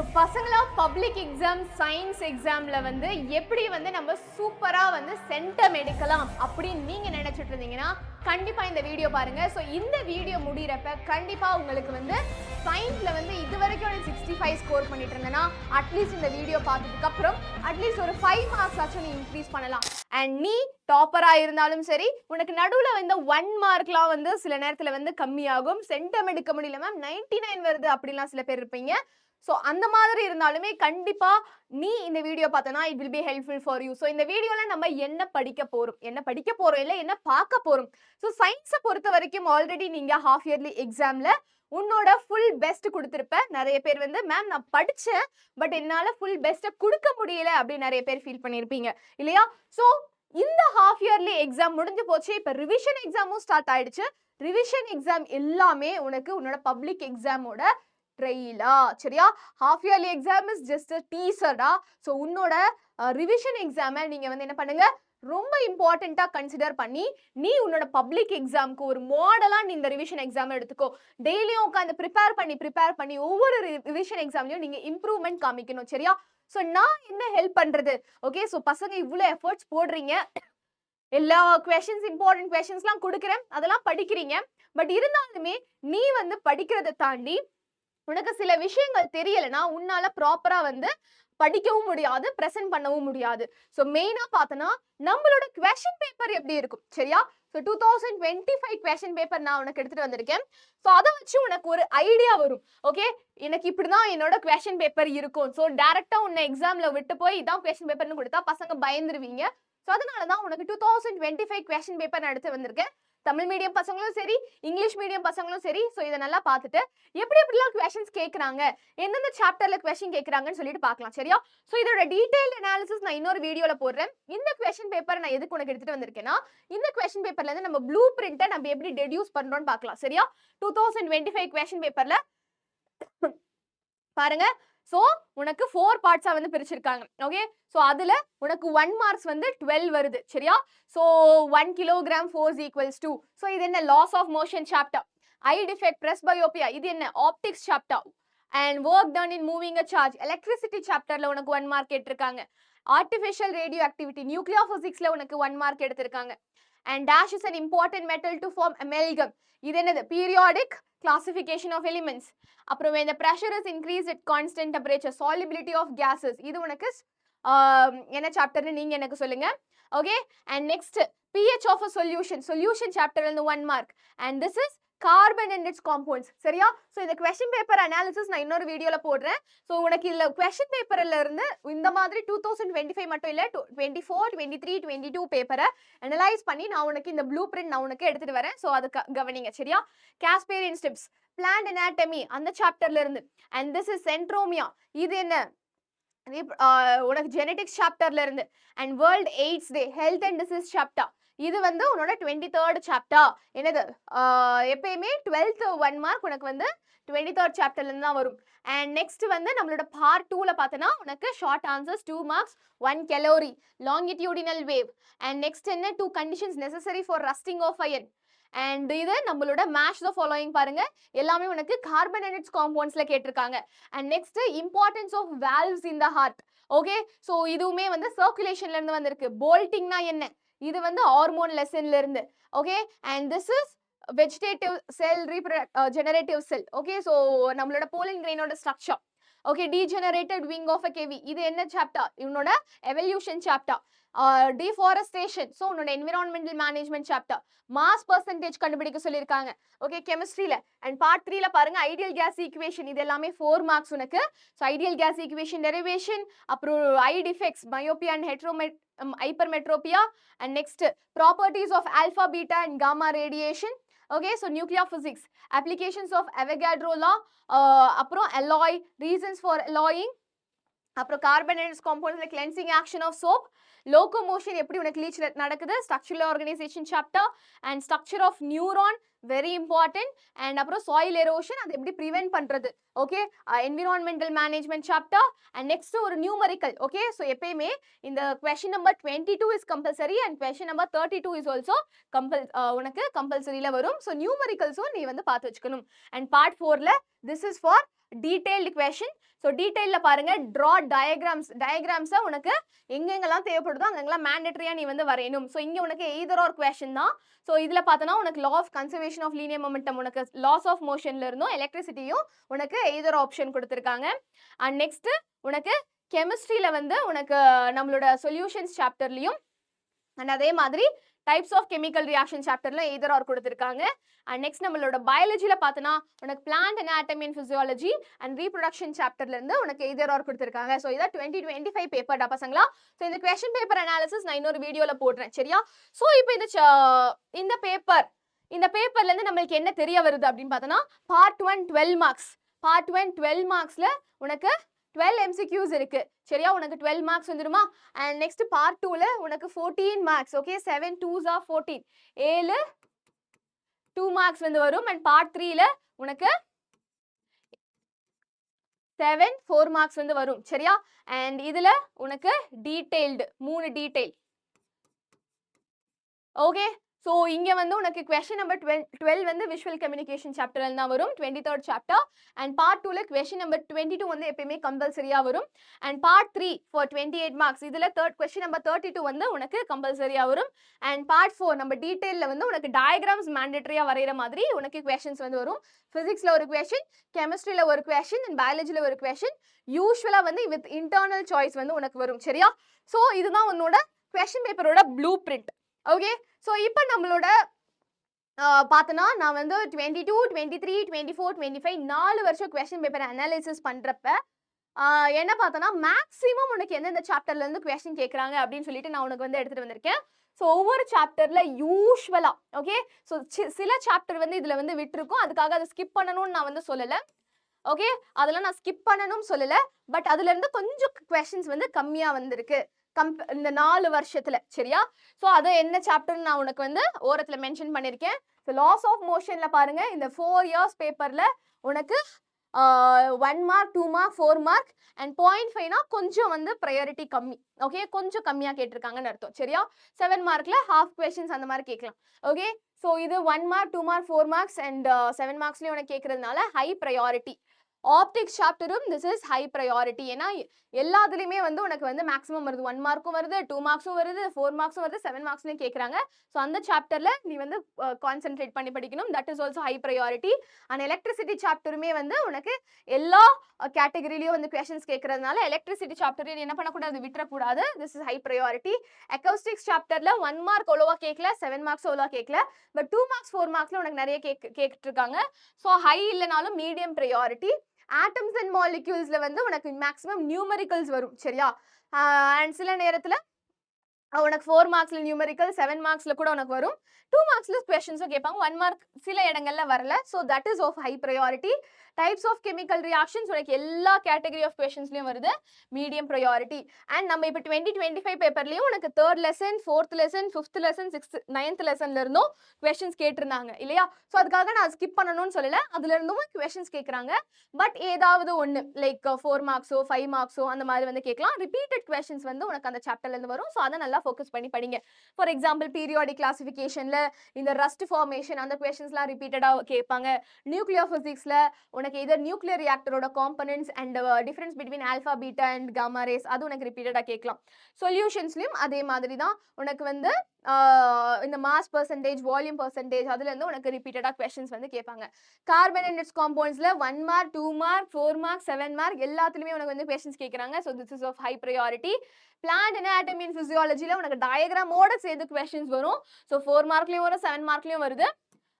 So பசங்களா public exam science எக்ஸாமில் வந்து எப்படி வந்து நம்ம சூப்பராக வந்து சென்டம் எடுக்கலாம் அப்படின்னு நீங்கள் நினச்சிட்டு இருந்தீங்கன்னா கண்டிப்பாக இந்த வீடியோ பாருங்கள். ஸோ இந்த வீடியோ முடிகிறப்ப கண்டிப்பாக உங்களுக்கு வந்து சயின்ஸில் வந்து இது வரைக்கும் ஒரு 65 ஸ்கோர் பண்ணிட்டு இருந்தேன்னா அட்லீஸ்ட் இந்த வீடியோ பார்த்ததுக்கப்புறம் அட்லீஸ்ட் ஒரு 5 மார்க்ஸ் ஆச்சும் நீ இன்க்ரீஸ் பண்ணலாம். அண்ட் நீ டாப்பராக இருந்தாலும் சரி, உனக்கு நடுவில் வந்து 1 மார்க்லாம் வந்து சில நேரத்தில் வந்து கம்மியாகும். சென்டம் எடுக்க முடியல மேம் 99 வருது அப்படிலாம் சில பேர் இருப்பீங்க. ஸோ அந்த மாதிரி இருந்தாலுமே கண்டிப்பாக நீ இந்த வீடியோ பார்த்தனா it will be helpful for you. So இந்த வீடியோவில் நம்ம என்ன படிக்க போகிறோம் இல்லை என்ன பார்க்க போகிறோம். ஸோ சயின்ஸை பொறுத்த வரைக்கும் ஆல்ரெடி நீங்கள் ஹாஃப் இயர்லி எக்ஸாமில் உன்னோட ஃபுல் பெஸ்ட் கொடுத்துருப்ப. நிறைய பேர் வந்து மேம் நான் படித்தேன் பட் என்னால் ஃபுல் பெஸ்ட்டை கொடுக்க முடியல அப்படின்னு நிறைய பேர் ஃபீல் பண்ணியிருப்பீங்க இல்லையா? ஸோ இந்த ஹாஃப் இயர்லி எக்ஸாம் முடிஞ்சு போச்சு. இப்போ ரிவிஷன் எக்ஸாமும் ஸ்டார்ட் ஆயிடுச்சு. ரிவிஷன் எக்ஸாம் எல்லாமே உனக்கு உன்னோட பப்ளிக் எக்ஸாமோட ட்ரெயிலா, சரியா? Half yearly exam is just டீசர்டா. ஸோ உன்னோட ரிவிஷன் எக்ஸாமை நீங்கள் வந்து என்ன பண்ணுங்க, ரொம்ப இம்பார்ட்டண்ட்டாக கன்சிடர் பண்ணி நீ உன்னோட பப்ளிக் எக்ஸாமுக்கு ஒரு மாடலாக நீ இந்த ரிவிஷன் எக்ஸாம் எடுத்துக்கோ. டெய்லியும் உட்காந்து ப்ரிப்பேர் பண்ணி ஒவ்வொரு ரிவிஷன் எக்ஸாம்லையும் நீங்கள் இம்ப்ரூவ்மெண்ட் காமிக்கணும், சரியா? ஸோ நான் என்ன ஹெல்ப் பண்ணுறது? ஓகே, ஸோ பசங்க இவ்வளோ எஃபர்ட்ஸ் போடுறீங்க, எல்லா கொஷின்ஸ் இம்பார்ட்டன்ட் கொஷின்ஸ்லாம் கொடுக்குறேன், அதெல்லாம் படிக்கிறீங்க. பட் இருந்தாலுமே நீ வந்து படிக்கிறத தாண்டி உனக்கு சில விஷயங்கள் தெரியலைன்னா உன்னால ப்ராப்பரா வந்து படிக்கவும் முடியாது, ப்ரெசென்ட் பண்ணவும் முடியாது. ஸோ மெயினா பார்த்தனா நம்மளோட கொஷின் பேப்பர் எப்படி இருக்கும், சரியா? ஸோ 2025 கொஷின் பேப்பர் நான் உனக்கு எடுத்துட்டு வந்திருக்கேன். ஸோ அதை வச்சு உனக்கு ஒரு ஐடியா வரும். ஓகே, எனக்கு இப்படிதான் என்னோட கொஷின் பேப்பர் இருக்கும். ஸோ டைரக்டா உன்னை எக்ஸாம்ல விட்டு போய் இதான் கொஷின் பேப்பர்னு கொடுத்தா பசங்க பயந்துருவீங்க. ஸோ அதனால தான் உனக்கு 2025 கொஷின் பேப்பர் நான் எடுத்து வந்திருக்கேன். தமிழ் மீடியம் பசங்களும் சரி, இங்கிலீஷ் மீடியம் பசங்களும் சரி. ஸோ இதை நல்லா பார்த்துட்டு எப்படிலாம் கொஷின்ஸ் கேட்குறாங்க, எந்தெந்த சாப்டர்ல கொஷின் கேட்குறாங்கன்னு சொல்லிட்டு பார்க்கலாம், சரியா? ஸோ இதோட டீடைல் அனாலிசிஸ் நான் இன்னொரு வீடியோவில் போடுறேன். இந்த கொஷின் பேப்பர் நான் எதுக்கு உனக்கு எடுத்துட்டு வந்திருக்கேன்னா, இந்த கொஷின் பேப்பர்ல இருந்து நம்ம ப்ளூ பிரிண்ட்டை நம்ம எப்படி டெடியூஸ் பண்றோம்னு பார்க்கலாம், சரியா? 2025 கொஷின் பேப்பர்ல பாருங்க. ஸோ உனக்கு 4 பார்ட்ஸா வந்து பிரிச்சிருக்காங்க. ஓகே, ஸோ அதுல உனக்கு 1 மார்க்ஸ் வந்து 12 வருது, சரியா? So 1 kilogram force equals 2. So இது என்ன? Laws of motion chapter. Eye defect, presbyopia, இது என்ன? Optics chapter. And work done in moving a charge, electricity சாப்டர்ல உனக்கு 1 மார்க் எடுத்திருக்காங்க. ஆர்டிஃபிஷியல் ரேடியோ ஆக்டிவிட்டி, நியூக்ளியர் பிசிக்ஸ்ல உனக்கு 1 மார்க் எடுத்திருக்காங்க. And dash is an important metal to form amalgam. இது என்னது? Periodic classification of elements. அப்புறம் when the pressure is increased at constant temperature, solubility of gases. இது உனக்கு என்ன சாப்டர்னு நீங்க எனக்கு சொல்லுங்க. Okay, and next pH of a solution சாப்டர்ல இருந்து 1 mark. and this is carbon and its compounds, சரியா? ஸோ இந்த கொஸ்டின் பேப்பர் அனாலிசிஸ் நான் இன்னொரு வீடியோல போடுறேன். ஸோ உனக்கு இல்லை கொஸ்டின் பேப்பர்ல இருந்து இந்த மாதிரி 2025 மட்டும் இல்லை, 24, 23, 22 பேப்பரை அனலைஸ் பண்ணி நான் உனக்கு இந்த ப்ளூ பிரிண்ட் நான் உனக்கு எடுத்துட்டு வரேன். ஸோ அது கவனிங்க, சரியா? காஸ்பேரியன் ஸ்டெப்ஸ், பிளான்ட் அனாட்டமி அந்த சாப்டர்ல இருந்து. அண்ட் திஸ் இஸ் சென்ட்ரோமியா, இது என்ன? உனக்கு ஜெனடிக்ஸ் சாப்டர்ல இருந்து. And world AIDS day, health and disease chapter. இது வந்து உன்னோட 23rd சாப்டர். என்னது? எப்பயுமே 12th 1 மார்க் உனக்கு வந்து 23rd சாப்டர்ல இருந்து தான் வரும். அண்ட் நெக்ஸ்ட் வந்து நம்மளோட பார்ட் 2ல பார்த்தனா உனக்கு short answers 2 marks, 1 calorie, longitudinal wave. And next என்ன? 2 conditions necessary for rusting of iron. And இது நம்மளோட மேட்ச் த ஃபாலோயிங் பாருங்க, எல்லாமே உனக்கு கார்பன் அண்ட் இட்ஸ் காம்பவுண்ட்ஸ்ல கேட்டிருக்காங்க. And next importance of valves in the heart. Okay, so இதுவுமே வந்து சர்க்குலேஷன்ல இருந்து வந்திருக்கு. போல்ட்டிங்னா என்ன? இது வந்து ஹார்மோன் லெசன்ல இருந்து. Okay, and this is vegetative cell, generative cell. Okay, so நம்மளோட போலின் கிரெயினோட structure. Okay, degenerated wing of a kiwi, இது என்ன சாப்டர்? இவனோட எவல்யூஷன் சாப்டர். டிஃபாரஸ்டேஷன், ஸோ உன்னோட environmental management chapter. Mass percentage கண்டுபிடிக்க சொல்லியிருக்காங்க. ஓகே, கெமிஸ்ட்ரியில. அண்ட் பார்ட் 3ல பாருங்க ஐடியல் கேஸ் ஈக்குவேஷன், இது எல்லாமே 4 மார்க்ஸ் உனக்கு. So ideal gas equation derivation, அப்புறம் eye defects, myopia and hypermetropia. and next properties of alpha, beta and gamma radiation. Okay, so nuclear physics, applications of Avogadro law, அப்புறம் alloy, reasons for alloying, அப்புறம் carbon and its காம்பவுண்ட்ஸ்ல cleansing action of soap. Locomotion எப்படி உனக்கு leech நடக்குது, structural organisation chapter. And structure of neuron, very important. And அப்புறம் soil erosion, அதை எப்படி prevent பண்றது. Okay, environmental management chapter. And next ஒரு நியூமரிக்கல். ஓகே, ஸோ எப்பயுமே இந்த question number 22 is compulsory and question number 32 is also உனக்கு கம்பல்சரியில வரும். ஸோ நியூமரிக்கல்ஸும் நீ வந்து பார்த்து வச்சுக்கணும். அண்ட் பார்ட் 4ல this is for detailed question. So டீடைலில் பாருங்க, ட்ரா டயக்ராம்ஸை உனக்கு எங்கெங்கெல்லாம் தேவைப்படுதோ அங்கெல்லாம் மேண்டேட்டரியாக நீ வந்து வரையணும். ஸோ இங்கே உனக்கு எய்தர் ஒரு கொஷின் தான். ஸோ இதில் பார்த்தோன்னா உனக்கு law of conservation of linear momentum, உனக்கு லாஸ் ஆஃப் மோஷன்ல இருந்தும் எலக்ட்ரிசிட்டியும் உனக்கு எய்தர் ஆப்ஷன் கொடுத்துருக்காங்க. அண்ட் நெக்ஸ்ட் உனக்கு கெமிஸ்ட்ரியில் வந்து உனக்கு நம்மளோட சொல்யூஷன்ஸ் சாப்டர்லையும் அண்ட் அதே மாதிரி டைப்ஸ் ஆஃப் கெமிக்கல் ரியாக்ஷன் சாப்டர்ல எய்தர் ஆர் கொடுத்துருக்காங்க. அண்ட் நெக்ஸ்ட் நம்மளோட பயாலஜியில் பார்த்தோன்னா உனக்கு plant anatomy and physiology and reproduction சாப்டர்ல இருந்து உனக்கு எய்தர் ஆர் கொடுத்துருக்காங்க. ஸோ இதான் 2025 பேப்பர்டா பசங்களா. ஸோ இந்த கொஸ்டின் பேப்பர் அனாலிசிஸ் நான் இன்னொரு வீடியோவில் போடுறேன், சரியா? ஸோ இப்போ இந்த பேப்பர்லேருந்து நம்மளுக்கு என்ன தெரிய வருது அப்படின்னு பார்த்தோன்னா, பார்ட் 1 12 மார்க்ஸ். பார்ட் 1 12 மார்க்ஸில் உனக்கு 12 MCQs இருக்கு, சரியா? உனக்கு 12 மார்க்ஸ் வந்துருமா? அண்ட் நெக்ஸ்ட் பார்ட் 2ல உனக்கு 14 marks. Okay, 7 2s are 14, 7 2 marks வந்து வரும். அண்ட் பார்ட் 3ல உனக்கு 7 4 மார்க்ஸ் வந்து வரும், சரியா? அண்ட் இதுல உனக்கு டீடைல்டு 3 டீடைல். ஓகே, ஸோ இங்கே வந்து உனக்கு கொஸ்டின் நம்பர் 12 வந்து விஷுவல் கம்யூனிகேஷன் சாப்டர்ல தான் வரும், 23rd சாப்டர். அண்ட் பார்ட் 2ல கொஸ்டின் நம்பர் 22 வந்து எப்பயுமே கம்பல்சரியாக வரும். அண்ட் பார்ட் 3 ஃபார் 28 மார்க்ஸ், இதில் கொஸ்டின் நம்பர் 32 வந்து உனக்கு கம்பல்சரியாக வரும். அண்ட் பார்ட் 4 நம்ம டீட்டெயிலில் வந்து உனக்கு டயக்ராம்ஸ் மேண்டேட்டரியாக வரைகிற மாதிரி உனக்கு கொஸ்டின்ஸ் வந்து வரும். ஃபிசிக்ஸில் ஒரு கொஸ்டின், கெமிஸ்ட்ரியில் ஒரு கொஸ்டின் அண்ட் பயாலஜியில் ஒரு கொஸ்டின். யூஸ்வலாக வந்து வித் இன்டர்னல் சாய்ஸ் வந்து உனக்கு வரும், சரியா? ஸோ இதுதான் உன்னோட கொஸ்டின் பேப்பரோட ப்ளூ பிரிண்ட். ஓகே, ஸோ இப்போ நம்மளோட பார்த்தோன்னா நான் வந்து 22 23 24 25 4 வருஷம் கொஸ்டின் பேப்பர் அனாலிசிஸ் பண்ணுறப்ப என்ன பார்த்தோன்னா மேக்ஸிமம் உனக்கு எந்தெந்த சாப்டர்லேருந்து கொஸ்டின் கேட்குறாங்க அப்படின்னு சொல்லிட்டு நான் உனக்கு வந்து எடுத்துகிட்டு வந்திருக்கேன். ஸோ ஒவ்வொரு சாப்டரில் யூஸ்வலாக ஓகே, ஸோ சில சாப்டர் வந்து இதில் வந்து விட்டுருக்கும், அதுக்காக அதை ஸ்கிப் பண்ணணும்னு நான் வந்து சொல்லலை. ஓகே, அதெல்லாம் நான் ஸ்கிப் பண்ணணும்னு சொல்லலை, பட் அதுலேருந்து கொஞ்சம் கொஸ்டின்ஸ் வந்து கம்மியாக வந்திருக்கு இந்த 4 வருஷத்துல, சரியா? ஸோ அது என்ன சாப்டர்னு நான் உனக்கு வந்து ஓரத்தில் மென்ஷன் பண்ணியிருக்கேன். ஸோ லாஸ் ஆஃப் மோஷன்ல பாருங்க, இந்த 4 இயர்ஸ் பேப்பர்ல உனக்கு 1 மார்க் 2 மார்க் 4 மார்க் அண்ட் 0.5னா கொஞ்சம் வந்து ப்ரையாரிட்டி கம்மி. ஓகே, கொஞ்சம் கம்மியாக கேட்டிருக்காங்கன்னு அர்த்தம், சரியா? 7 மார்க்ல ஹாஃப் கொஸ்டின்ஸ் அந்த மாதிரி கேட்கலாம். ஓகே, ஸோ இது 1 மார்க் 2 மார்க் 4 மார்க்ஸ் அண்ட் 7 மார்க்ஸ்லேயும் உனக்கு கேட்கறதுனால ஹை ப்ரையாரிட்டி. ஆப்டிக்ஸ் சாப்டரும் திஸ் இஸ் ஹை ப்ரையாரிட்டி. ஏன்னா எல்லாத்துலேயுமே வந்து உனக்கு வந்து மேக்ஸிமம் வருது, 1 மார்க்கும் வருது, 2 மார்க்ஸும் வருது, 4 மார்க்ஸும் வருது, 7 மார்க்ஸ்லையும் கேட்குறாங்க. ஸோ அந்த சாப்டரில் நீ வந்து கான்சென்ட்ரேட் பண்ணி படிக்கணும், that is also high priority. And electricity சாப்டருமே வந்து உனக்கு எல்லா கேட்டகரியிலையும் வந்து கொஸ்டின்ஸ் கேட்கறதுனால எலக்ட்ரிசிட்டி சாப்டரையும் என்ன பண்ணக்கூடாது, விட்டுறக்கூடாது, திஸ் இஸ் ஹை ப்ரையாரிட்டி. அக்கௌஸ்டிக்ஸ் சாப்டரில் 1 மார்க் அவ்வளோவா கேட்கல, 7 மார்க்ஸ் அவ்வளோவா கேட்கல, பட் 2 மார்க்ஸ் 4 மார்க்ஸில் உனக்கு நிறைய கேட்டுருக்காங்க. ஸோ ஹை இல்லைனாலும் மீடியம் ப்ரையாரிட்டி. ஆட்டம்ஸ் அண்ட் மாலிக்யூல்ஸ்ல வந்து உனக்கு மேக்ஸிமம் நியூமரிக்கல்ஸ் வரும், சரியா? அண்ட் சில நேரத்தில் உனக்கு 4 மார்க்ஸ்ல நியூமரிக்கல், 7 மார்க்ஸ்ல கூட உனக்கு வரும், 2 மார்க்ஸ்ல கொஸ்டின்ஸும் கேட்பாங்க, 1 மார்க் சில இடங்கள்ல வரல. So that is of high priority. Types of chemical reactions உனக்கு எல்லா கேட்டகரி ஆஃப் கொஸ்டின்ஸ்லையும் வருது, மீடியம் ப்ரையாரிட்டி. அண்ட் நம்ம இப்போ 2025 பேப்பர்லையும் உனக்கு 3rd lesson 4th lesson 5th lesson 6th 9th லெசன்ல இருந்தும் கொஸ்டின்ஸ் கேட்டிருந்தாங்க இல்லையா? ஸோ அதுக்காக நான் ஸ்கிப் பண்ணணும்னு சொல்லலை, அதுல இருந்தும் கொஸ்டின்ஸ் கேட்குறாங்க. பட் ஏதாவது ஒன்று லைக் 4 மார்க்ஸோ 5 மார்க்ஸோ அந்த மாதிரி வந்து கேட்கலாம். ரிப்பீட்டட் கொஸ்டின்ஸ் வந்து உனக்கு அந்த சாப்டர்லேருந்து வரும். ஸோ அதை நல்லா ஃபோக்கஸ் பண்ணி படிங்க. ஃபார் எக்ஸாம்பிள் பீரியாடிக் கிளாசிஃபிகேஷன்ல இந்த ரஸ்ட் ஃபார்மேஷன் அந்த கொஸ்டின்ஸ்லாம் ரிப்பீட்டடாக கேட்பாங்க. நியூக்ளியர் ஃபிசிக்ஸில் உனக்கு இதர் நியூக்ளியர் ரியாக்டரோட components and difference between alpha beta and gamma rays அது உனக்கு ரிப்பீட்டடாக கேட்கலாம். சொல்யூஷன்ஸ்லையும் அதே மாதிரி தான் உனக்கு வந்து இந்த மாஸ் பர்சன்டேஜ் வால்யூம் பர்சன்டேஜ் அதுலேருந்து உனக்கு ரிப்பீட்டடாக கொஸ்டின்ஸ் வந்து கேட்பாங்க. கார்பன் அண்ட் இட்ஸ் காம்பவுண்ட்ஸில் 1 மார்க் 2 மார்க் 4 மார்க் 7 மார்க் எல்லாத்துலேயுமே உனக்கு வந்து கொஸ்டின்ஸ் கேட்குறாங்க. So this is of high priority. Plant anatomy and ஃபிசியாலஜியில் உனக்கு டயக்ராமோட சேர்ந்து கொஸ்டின்ஸ் வரும். ஸோ 4 மார்க்லேயும் வரும், 7 மார்க்லேயும் வருது.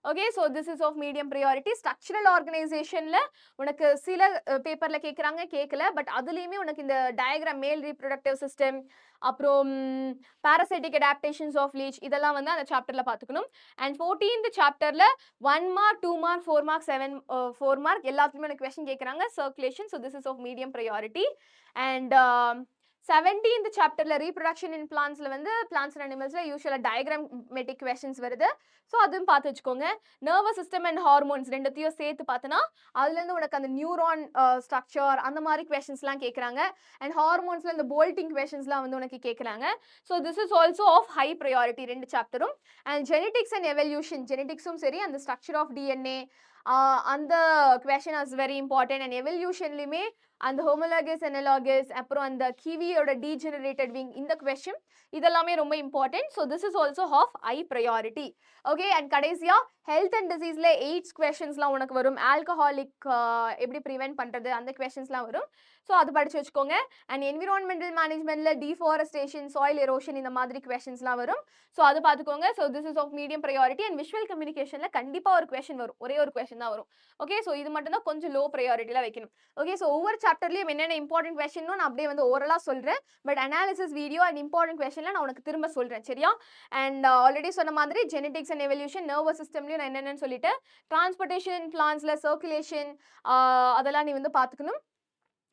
Okay, so this is of medium priority. Structural ஆர்கனைசேஷனில் உனக்கு சில பேப்பரில் கேட்குறாங்க, கேட்கல, பட் அதுலேயுமே உனக்கு இந்த டயக்ராம் மேல் ரீப்ரொடக்டிவ் சிஸ்டம் அப்புறம் பாராசைட்டிக் அடாப்டேஷன்ஸ் ஆஃப் லீச் இதெல்லாம் வந்து அந்த சாப்டரில் பார்த்துக்கணும். அண்ட் 14th சாப்டரில் 1 மார்க் 2 மார்க் 4 மார்க் 4 மார்க் எல்லாத்துலேயுமே எனக்கு கொஸ்டின் கேட்குறாங்க. Circulation, so this is of medium priority. And 17th சாப்டர்ல ரீப்ரொடக்ஷன் இன் பிளான்ஸ்ல வந்து பிளான்ஸ் அண்ட் அனிமல்ஸ்ல யூஸ்வலாக டயக்ராமெட்டிக் கொஸ்டின்ஸ் வருது. ஸோ அதுவும் பார்த்து வச்சுக்கோங்க. நர்வஸ் சிஸ்டம் அண்ட் ஹார்மோன்ஸ் ரெண்டுத்தையும் சேர்த்து பார்த்தோன்னா அதுலேருந்து உனக்கு அந்த நியூரான் ஸ்ட்ரக்சர் அந்த மாதிரி கொஸ்டின்ஸ்லாம் கேட்குறாங்க. அண்ட் ஹார்மோன்ஸில் இந்த போல்ட்டிங் கொஸ்டின்ஸ்லாம் வந்து உனக்கு கேட்குறாங்க. So this is also of high priority 2 சாப்டரும். அண்ட் ஜெனடிக்ஸ் அண்ட் எவல்யூஷன், ஜெனடிக்ஸும் சரி அந்த ஸ்ட்ரக்சர் ஆஃப் டிஎன்ஏ அந்த question is very important. And evolutionலயுமே அந்த homologous analogous அப்புறம் அந்த கிவியோட degenerated wing இந்த question இதெல்லாமே ரொம்ப important. So this is also of high priority. Okay, and கடைசியா health and diseaseல 8 questionsலாம் உனக்கு வரும். alcoholic எப்படி prevent பண்றது அந்த questionsலாம் வரும். So அது படிச்சு வச்சுக்கோங்க. and environmental managementல deforestation, soil erosion இந்த மாதிரி questionsலாம் வரும். So அது பார்த்துக்கோங்க. So this is of medium priority. and visual communicationல கண்டிப்பா ஒரு question வரும். ஒரே ஒரு question தான் வரும். Okay, so இது மட்டும் தான் கொஞ்சம் low priorityல வைக்கணும். Okay, so ஒவ்வொரு சாப்டர்லயும் என்னென்ன important question நான் அப்படியே வந்து ஓரலா சொல்றேன். But analysis video and important கொஸ்டின்ல நான் உனக்கு திரும்ப சொல்றேன் சரியா. அண்ட் ஆல்ரெடி சொன்ன மாதிரி ஜெனடிக்ஸ் அண்ட் எவல்யூஷன் நர்வஸ் சிஸ்டம்லயும் நான் என்னென்னு சொல்லிட்டு டிரான்ஸ்போர்ட்டேஷன் பிளான்ஸ்ல சர்க்குலேஷன் அதெல்லாம் நீ வந்து பார்த்துக்கணும்.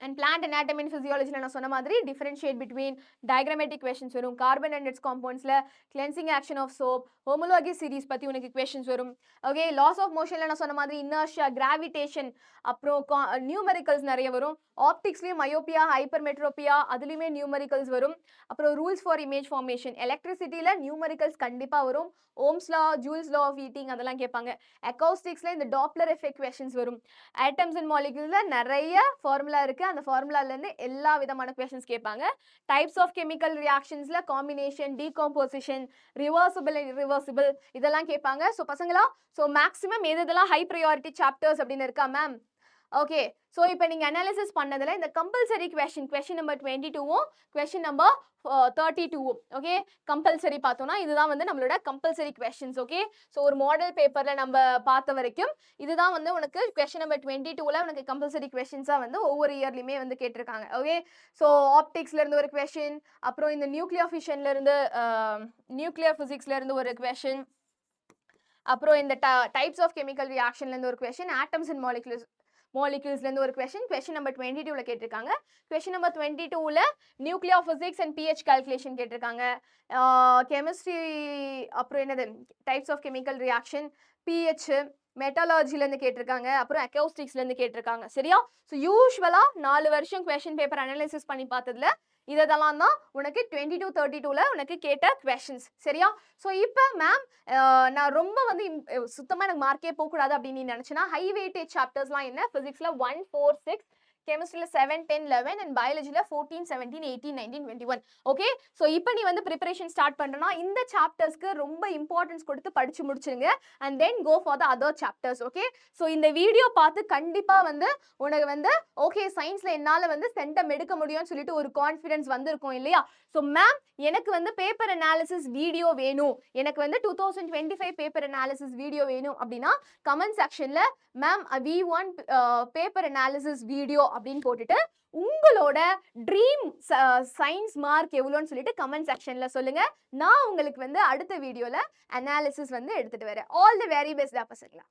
and plant anatomy and physiology நான் சொன்ன மாதிரி differentiate between diagrammatic questions வரும். carbon and its compoundsல cleansing action of soap, homologous series பத்தி உனக்கு questions வரும். okay, laws of motionல நான் சொன்ன மாதிரி inertia, gravitation அப்புறம் numericals நிறைய வரும். opticsலயும் myopia, hypermetropia அதுலயுமே numericals வரும். அப்புறம் rules for image formation, electricityல numericals கண்டிப்பா வரும். Ohm's law, Joule's law of heating அதெல்லாம் கேட்பாங்க. acousticsல இந்த Doppler effect questions வரும். atoms and moleculesல நிறைய formula இருக்கு. அந்த ஃபார்முலால இருந்து எல்லா விதமான questions கேட்பாங்க. டைப்ஸ் ஆஃப் கெமிக்கல் ரியாக்ஷன்ஸ்ல combination, decomposition, reversible and irreversible இதெல்லாம் கேட்பாங்க. ஸோ பசங்களா, ஸோ மேக்ஸிமம் எதெல்லாம் ஹை ப்ரையாரிட்டி சாப்டர்ஸ் அப்படின்னு இருக்கா மேம்? ஓகே, ஸோ இப்போ நீங்கள் அனாலிசிஸ் பண்ணதில் இந்த கம்பல்சரி கொஷின் நம்பர் 22வும் கொஷின் நம்பர் 32வும் ஓகே கம்பல்சரி பார்த்தோம்னா இதுதான் வந்து நம்மளோட கம்பல்சரி கொஷின்ஸ். ஓகே, ஸோ ஒரு மாடல் பேப்பரில் நம்ம பார்த்த வரைக்கும் இதுதான் வந்து உனக்கு கொஷின் நம்பர் 22ல் உனக்கு கம்பல்சரி கொஷின்ஸாக வந்து ஒவ்வொரு இயர்லையுமே வந்து கேட்டிருக்காங்க. ஓகே, ஸோ ஆப்டிக்ஸ்லேருந்து ஒரு கொஷின், அப்புறம் இந்த நியூக்ளியர் ஃபிஷன்லேருந்து நியூக்ளியர் ஃபிசிக்ஸ்லேருந்து ஒரு கொஷின், அப்புறம் இந்த டைப்ஸ் ஆஃப் கெமிக்கல் ரியாக்ஷன்லேருந்து ஒரு கொஷின், ஆட்டம்ஸ் அண்ட் மாலிகுல்ஸ்லேருந்து ஒரு கொஷின் நம்பர் 22ல கேட்டிருக்காங்க. கொஷின் நம்பர் 22ல nuclear physics and pH calculation கேட்டிருக்காங்க. கெமிஸ்ட்ரி அப்புறம் என்னது types of chemical reaction, pH, மெட்டாலஜிலேருந்து கேட்டிருக்காங்க. அப்புறம் அக்கௌஸ்டிக்ஸ்லேருந்து கேட்டிருக்காங்க. சரியா? ஸோ யூஸ்வலாக 4 வருஷம் கொஷின் பேப்பர் அனலைசிஸ் பண்ணி பார்த்ததுல இதெல்லாம் தான் உனக்கு 22-32ல உனக்கு கேட்ட கொஷின்ஸ். சரியா? ஸோ இப்போ மேம் நான் ரொம்ப வந்து சுத்தமாக எனக்கு மார்க்கே போகக்கூடாது அப்படின்னு நீ நினச்சினா ஹை வெயிட்டேஜ் சாப்டர்ஸ்லாம் என்ன? ஃபிசிக்ஸில் 1, 4, 6, கெமிஸ்ட்ரியில் 7, 10, 11 அண்ட் பயாலஜியில் 14, 17, 18, 19, 21. ஓகே, ஸோ இப்போ நீ வந்து ப்ரிப்பரேஷன் ஸ்டார்ட் பண்ணுறனா இந்த சாப்டர்ஸ்க்கு ரொம்ப இம்பார்ட்டன்ஸ் கொடுத்து படிச்சு முடிச்சிருங்க. And then go for the other chapters. Okay, so இந்த வீடியோ பார்த்து கண்டிப்பாக வந்து உனக்கு வந்து ஓகே சயின்ஸில் என்னால் வந்து சென்டம் எடுக்க முடியும்னு சொல்லிட்டு ஒரு கான்ஃபிடன்ஸ் வந்திருக்கும் இல்லையா? ஸோ மேம் எனக்கு வந்து பேப்பர் அனாலிசிஸ் வீடியோ வேணும், எனக்கு வந்து 2025 பேப்பர் அனாலிசிஸ் வீடியோ வேணும் அப்படின்னா கமெண்ட் செக்ஷனில் ma'am we want paper analysis video அப்படின்னு போட்டுட்டு உங்களோட ட்ரீம் சயின்ஸ் மார்க் எவ்வளோன்னு சொல்லிட்டு கமெண்ட் செக்ஷன்ல சொல்லுங்க. நான் உங்களுக்கு வந்து அடுத்த வீடியோல அனாலிசிஸ் வந்து எடுத்துட்டு வரேன். ஆல் தி வெரி பெஸ்ட் பசங்களா.